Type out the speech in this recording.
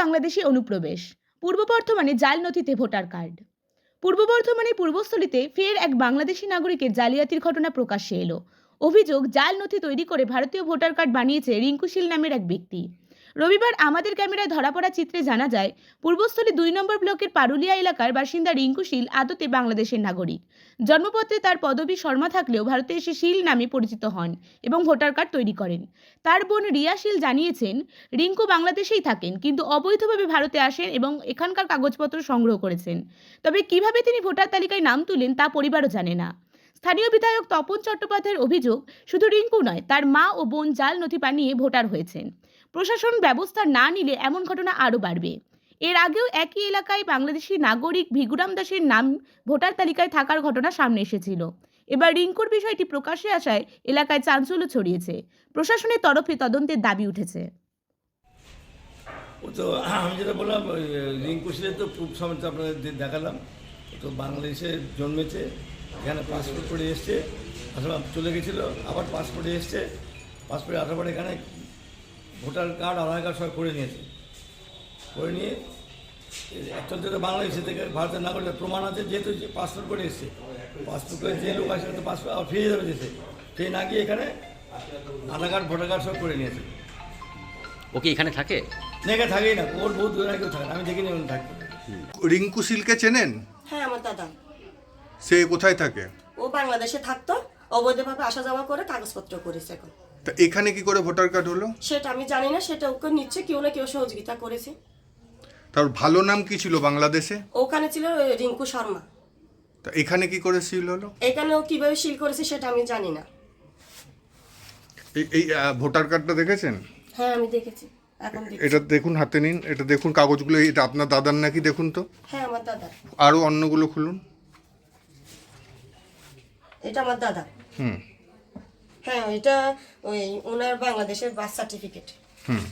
বাংলাদেশি অনুপ্রবেশ। পূর্ব বর্ধমানে জাল নথিতে ভোটার কার্ড। পূর্ব বর্ধমানের পূর্বস্থলীতে ফের এক বাংলাদেশি নাগরিকের জালিয়াতির ঘটনা প্রকাশ্যে এলো। অভিযোগ, জাল নথি তৈরি করে ভারতীয় ভোটার কার্ড বানিয়েছে রিঙ্কু শীল নামের এক ব্যক্তি। রবিবার আমাদের ক্যামেরায় ধরা পড়া চিত্রে জানা যায়, পূর্বস্থলী 2 নম্বর ব্লকের পারুলিয়া এলাকার বাসিন্দা রিঙ্কু শীল আদতে বাংলাদেশের নাগরিক। জন্মপত্রে তার পদবী শর্মা থাকলেও ভারতে এসে শীল নামে পরিচিত হন এবং ভোটার কার্ড তৈরি করেন। তার বোন রিয়া শীল জানিয়েছেন, রিঙ্কু বাংলাদেশেই থাকেন কিন্তু অবৈধভাবে ভারতে আসেন এবং এখানকার কাগজপত্র সংগ্রহ করেছেন। তবে কিভাবে তিনি ভোটার তালিকায় নাম তুলেন তা পরিবারও জানে না। স্থানীয় বিধায়ক তপন চট্টোপাধ্যায়ের অভিযোগ, শুধু রিঙ্কু নয়, তার মা ও বোন জাল নথি বানিয়ে ভোটার হয়েছেন। প্রশাসন ব্যবস্থা না নিলে এমন ঘটনা আরও বাড়বে। এর আগেও একই এলাকায় বাংলাদেশি নাগরিক ভিগুরাম দাসের নাম ভোটার তালিকায় থাকার ঘটনা সামনে এসেছিল। এবার রিঙ্কুর বিষয়টি প্রকাশ্যে আসায় এলাকায় চাঞ্চল্য ছড়িয়েছে। প্রশাসনের তরফে তদন্তের দাবি উঠেছে। ও তো আমি যেটা বললাম, রিঙ্কু শীলের তো প্রুফ সমেত আপনাদের দেখালাম। তো বাংলাদেশে জন্মেছে, এখানে পাসপোর্ট করে এসছে, আসলে চলে গেছিলো, আবার পাসপোর্টে এসছে, পাসপোর্টে আসার পরে এখানে ভোটার কার্ড আধার কার্ড সব করে নিয়েছে। করে নিয়ে অ্যাকচুয়ালি তো বাংলাদেশে থেকে ভারতের নাগরিকের প্রমাণ আছে, যেহেতু পাসপোর্ট করে এসছে, পাসপোর্ট করে যে লোক আসে তো পাসপোর্ট আবার ফিরে যাবে দেশে, ফিরে না গিয়ে এখানে আধার কার্ড ভোটার কার্ড সব করে নিয়েছে। ও কি এখানে থাকে? না, এখানে থাকেই না, ওর বহুত দূরে কেউ থাকে না, আমি দেখিনি ওখানে থাকে। রিঙ্কু শীলকে চেনেন? হ্যাঁ, আমার দাদা। সে কোথায় থাকে? ও বাংলাদেশে থাকতো, অবৈধভাবে আসা যাওয়া করে কাগজপত্র করেছে এখন। তা এখানে কি করে ভোটার কার্ড হলো? সেটা আমি জানি না, সেটা ওকে নিচ্ছে কেউ না কেউ সহযোগিতা করেছে। তার ভালো নাম কি ছিল বাংলাদেশে? ওখানে ছিল রিঙ্কু শর্মা। তা এখানে কি করে সিল হলো? এখানে ও কিভাবে সিল করেছে সেটা আমি জানি না। এই ভোটার কার্ডটা দেখেছেন? হ্যাঁ, আমি দেখেছি, এখন দেখছি। এটা দেখুন, হাতে নিন, এটা দেখুন কাগজগুলো। এটা আপনার দাদার নাকি? দেখুন তো। হ্যাঁ, আমার দাদা। আরও অন্যগুলো খুলুন। এটা আমার দাদা। হুম হ্যাঁ, এটা ওই ওনার বাংলাদেশের বার্থ সার্টিফিকেট। হুম